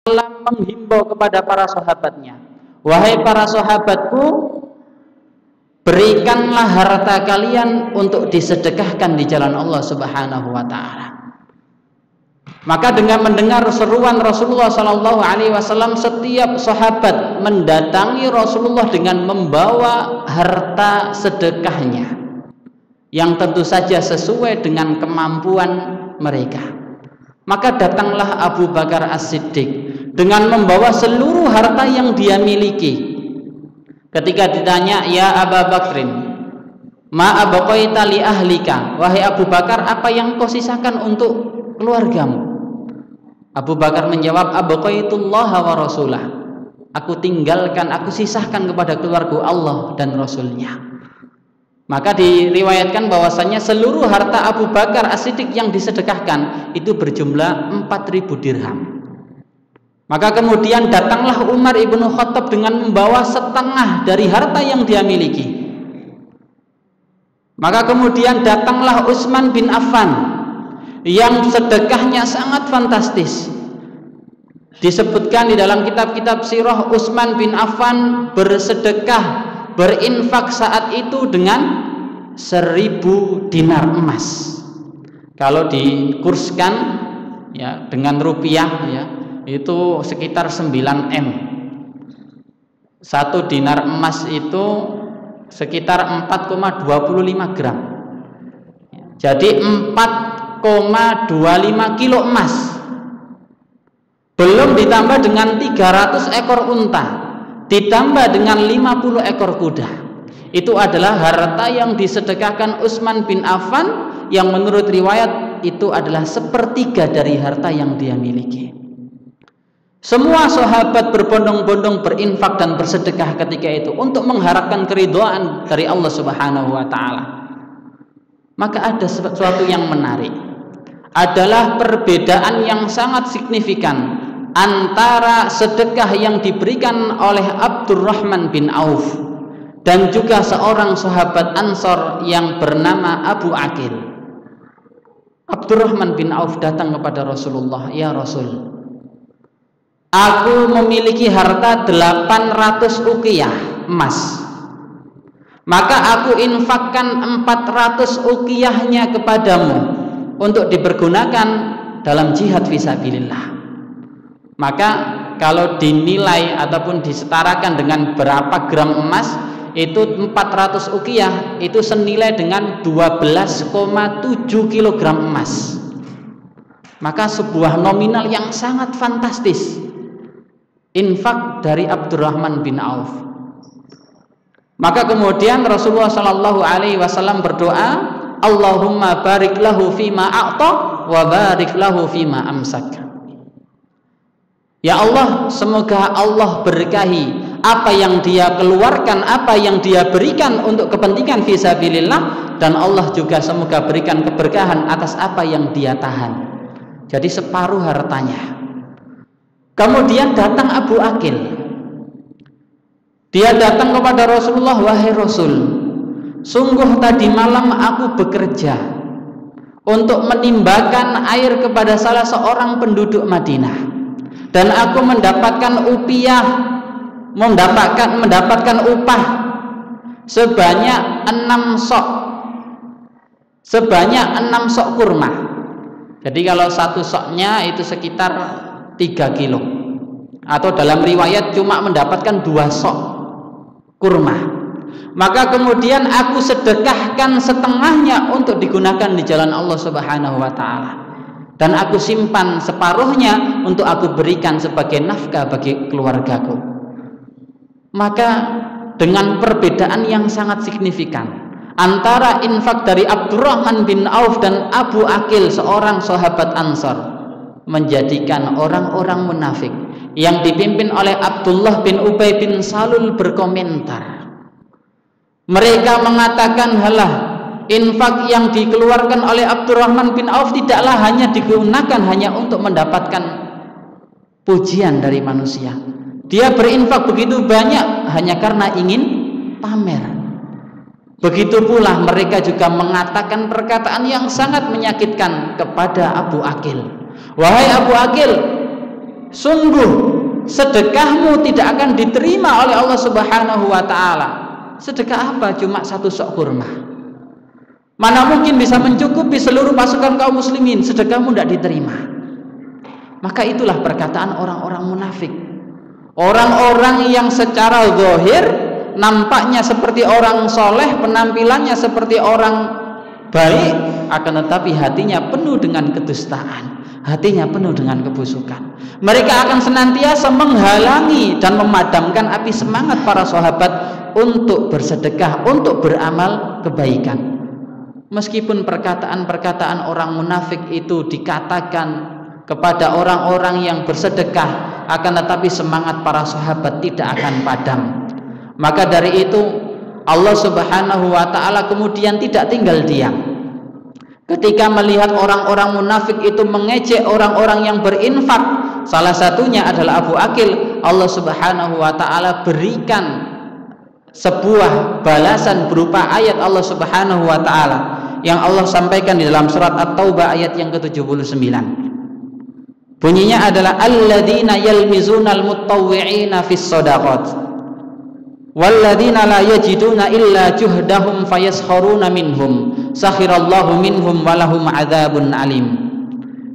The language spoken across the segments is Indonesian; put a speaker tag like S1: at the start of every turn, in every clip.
S1: menghimbau kepada para sahabatnya, wahai para sahabatku, berikanlah harta kalian untuk disedekahkan di jalan Allah Subhanahu wa taala. Maka dengan mendengar seruan Rasulullah Shallallahu Alaihi Wasallam, setiap sahabat mendatangi Rasulullah dengan membawa harta sedekahnya, yang tentu saja sesuai dengan kemampuan mereka. Maka datanglah Abu Bakar As-Siddiq dengan membawa seluruh harta yang dia miliki. Ketika ditanya, ya Abu Bakrin, ma abaqaita li ahlika, wahai Abu Bakar, apa yang kau sisakan untuk keluargamu? Abu Bakar menjawab, abaqaitullaha wa rasulah, aku tinggalkan, aku sisahkan kepada keluarga Allah dan Rasulnya. Maka diriwayatkan bahwasanya seluruh harta Abu Bakar As-Siddiq yang disedekahkan itu berjumlah 4.000 dirham. Maka kemudian datanglah Umar ibnu Khattab dengan membawa setengah dari harta yang dia miliki. Maka kemudian datanglah Utsman bin Affan yang sedekahnya sangat fantastis. Disebutkan di dalam kitab-kitab sirah, Utsman bin Affan bersedekah, berinfak saat itu dengan 1.000 dinar emas. Kalau dikurskan ya dengan rupiah ya, itu sekitar 9 M. 1 dinar emas itu sekitar 4,25 gram. Jadi 4,25 kilo emas. Belum ditambah dengan 300 ekor unta, ditambah dengan 50 ekor kuda. Itu adalah harta yang disedekahkan Utsman bin Affan, yang menurut riwayat itu adalah 1/3 dari harta yang dia miliki. Semua sahabat berbondong-bondong berinfak dan bersedekah ketika itu untuk mengharapkan keridhaan dari Allah Subhanahu wa taala. Maka ada sesuatu yang menarik, adalah perbedaan yang sangat signifikan antara sedekah yang diberikan oleh Abdurrahman bin Auf dan juga seorang sahabat Ansor yang bernama Abu Aqil. Abdurrahman bin Auf datang kepada Rasulullah, ya Rasul, aku memiliki harta 800 uqiyah emas, maka aku infakkan 400 uqiyahnya kepadamu untuk dipergunakan dalam jihad fisabilillah. Maka kalau dinilai ataupun disetarakan dengan berapa gram emas, itu 400 uqiyah itu senilai dengan 12,7 kilogram emas. Maka sebuah nominal yang sangat fantastis, infak dari Abdurrahman bin Auf. Maka kemudian Rasulullah Shallallahu Alaihi Wasallam berdoa, Allahumma barik lahu fima a'ta wa barik lahu fima amsak. Ya Allah, semoga Allah berkahi apa yang dia keluarkan, apa yang dia berikan untuk kepentingan fisabilillah, dan Allah juga semoga berikan keberkahan atas apa yang dia tahan. Jadi separuh hartanya. Kemudian datang Abu Aqil. Dia datang kepada Rasulullah, wahai Rasul, sungguh tadi malam aku bekerja untuk menimbakan air kepada salah seorang penduduk Madinah, dan aku mendapatkan upiah, mendapatkan upah sebanyak 6 sok, sebanyak 6 sok kurma. Jadi kalau satu soknya itu sekitar 3 kilo, atau dalam riwayat cuma mendapatkan 2 sok kurma. Maka kemudian aku sedekahkan setengahnya untuk digunakan di jalan Allah Subhanahu wa taala, dan aku simpan separuhnya untuk aku berikan sebagai nafkah bagi keluargaku. Maka dengan perbedaan yang sangat signifikan antara infak dari Abdurrahman bin Auf dan Abu Aqil, seorang sahabat Ansor, menjadikan orang-orang munafik yang dipimpin oleh Abdullah bin Ubay bin Salul berkomentar. Mereka mengatakan, halah, infak yang dikeluarkan oleh Abdurrahman bin Auf tidaklah hanya digunakan hanya untuk mendapatkan pujian dari manusia. Dia berinfak begitu banyak hanya karena ingin pamer. Begitu pula mereka juga mengatakan perkataan yang sangat menyakitkan kepada Abu Aqil. Wahai Abu Aqil, sungguh sedekahmu tidak akan diterima oleh Allah Subhanahu wa taala. Sedekah apa? Cuma satu sok kurma. Mana mungkin bisa mencukupi seluruh pasukan kaum muslimin. Sedekahmu tidak diterima. Maka itulah perkataan orang-orang munafik. Orang-orang yang secara zahir nampaknya seperti orang soleh, penampilannya seperti orang baik, akan tetapi hatinya penuh dengan kedustaan, hatinya penuh dengan kebusukan. Mereka akan senantiasa menghalangi dan memadamkan api semangat para sahabat untuk bersedekah, untuk beramal kebaikan. Meskipun perkataan-perkataan orang munafik itu dikatakan kepada orang-orang yang bersedekah, akan tetapi semangat para sahabat tidak akan padam. Maka dari itu Allah Subhanahu wa taala kemudian tidak tinggal diam ketika melihat orang-orang munafik itu mengejek orang-orang yang berinfak. Salah satunya adalah Abu Aqil. Allah Subhanahu wa taala berikan sebuah balasan berupa ayat Allah Subhanahu wa taala yang Allah sampaikan di dalam surat At-Taubah ayat yang ke-79. Bunyinya adalah alladzina yalmizunal mutawwi'ina fis shadaqat walladzina la yajiduna illa juhdahum fayaskharuna minhum sakhirallahu minhum walahum adzabun alim.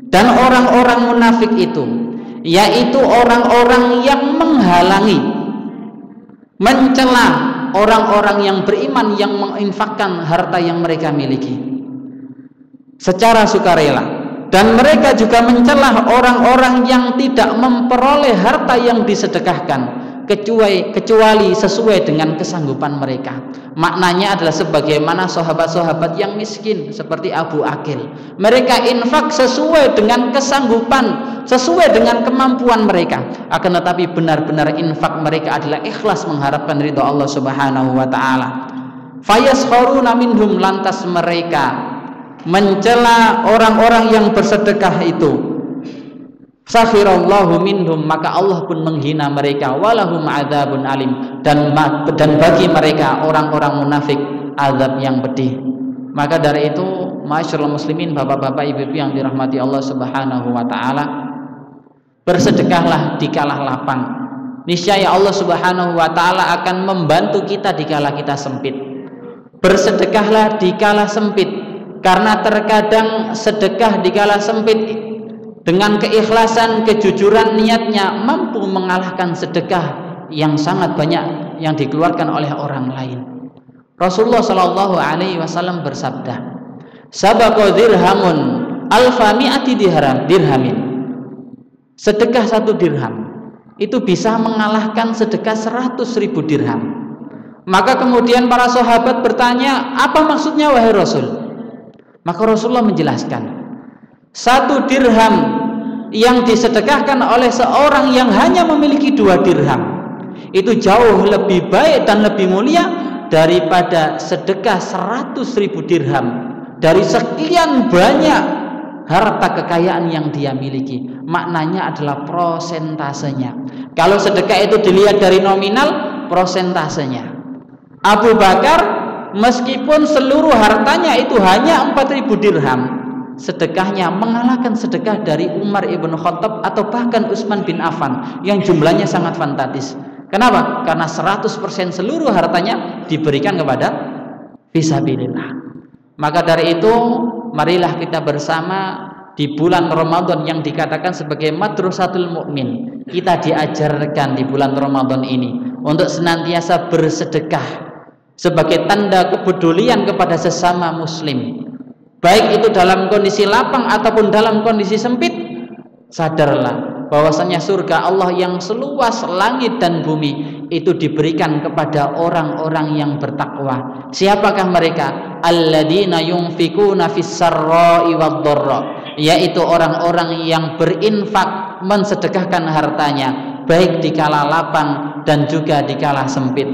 S1: Dan orang-orang munafik itu yaitu orang-orang yang menghalangi, mencela orang-orang yang beriman yang menginfakkan harta yang mereka miliki secara sukarela. Dan mereka juga mencela orang-orang yang tidak memperoleh harta yang disedekahkan kecuali sesuai dengan kesanggupan mereka. Maknanya adalah sebagaimana sahabat-sahabat yang miskin seperti Abu Aqil. Mereka infak sesuai dengan kesanggupan, sesuai dengan kemampuan mereka. Akan tetapi benar-benar infak mereka adalah ikhlas mengharapkan ridha Allah Subhanahu wa taala. Fayaskharuna minhum, lantas mereka mencela orang-orang yang bersedekah itu. Sakhirallahu minhum, maka Allah pun menghina mereka. Walahum adzabun alim, dan bagi mereka orang-orang munafik azab yang pedih. Maka dari itu, masyaallah muslimin, bapak-bapak, ibu-ibu yang dirahmati Allah Subhanahu wa taala, bersedekahlah dikala lapang. Niscaya Allah Subhanahu wa taala akan membantu kita dikala kita sempit. Bersedekahlah dikala sempit, karena terkadang sedekah dikala sempit dengan keikhlasan, kejujuran niatnya mampu mengalahkan sedekah yang sangat banyak yang dikeluarkan oleh orang lain. Rasulullah Shallallahu Alaihi Wasallam bersabda, "Sabaqa dirhamun alfa mi'ati dirhamin." Sedekah 1 dirham itu bisa mengalahkan sedekah 100.000 dirham. Maka kemudian para sahabat bertanya, apa maksudnya wahai Rasul? Maka Rasulullah menjelaskan, 1 dirham yang disedekahkan oleh seorang yang hanya memiliki 2 dirham itu jauh lebih baik dan lebih mulia daripada sedekah 100.000 dirham dari sekian banyak harta kekayaan yang dia miliki. Maknanya adalah prosentasenya. Kalau sedekah itu dilihat dari nominal, prosentasenya. Abu Bakar meskipun seluruh hartanya itu hanya 4.000 dirham, sedekahnya mengalahkan sedekah dari Umar ibn Khattab atau bahkan Utsman bin Affan yang jumlahnya sangat fantastis. Kenapa? Karena 100% seluruh hartanya diberikan kepada fisabilillah. Maka dari itu, marilah kita bersama di bulan Ramadan yang dikatakan sebagai Madrasatul Mukmin. Kita diajarkan di bulan Ramadan ini untuk senantiasa bersedekah sebagai tanda kepedulian kepada sesama muslim, baik itu dalam kondisi lapang ataupun dalam kondisi sempit. Sadarlah bahwasanya surga Allah yang seluas langit dan bumi itu diberikan kepada orang-orang yang bertakwa. Siapakah mereka? Alladzina yunfikuna fis sarra'i wad dharra, yaitu orang-orang yang berinfak, mensedekahkan hartanya baik di kala lapang dan juga di kala sempit.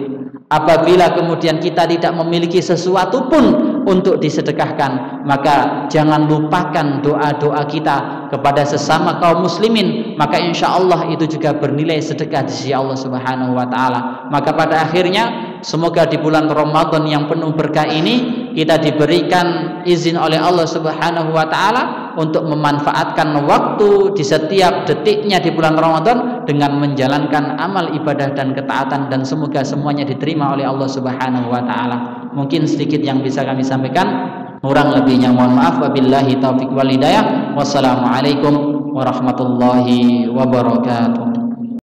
S1: Apabila kemudian kita tidak memiliki sesuatu pun untuk disedekahkan, maka jangan lupakan doa-doa kita kepada sesama kaum muslimin, maka insya Allah itu juga bernilai sedekah di sisi Allah Subhanahu wa taala. Maka pada akhirnya semoga di bulan Ramadan yang penuh berkah ini kita diberikan izin oleh Allah Subhanahu wa taala untuk memanfaatkan waktu di setiap detiknya di bulan Ramadan dengan menjalankan amal ibadah dan ketaatan, dan semoga semuanya diterima oleh Allah Subhanahu wa taala. Mungkin sedikit yang bisa kami sampaikan, kurang lebihnya mohon maaf. Wabillahi taufik wal hidayah. Wassalamualaikum warahmatullahi wabarakatuh.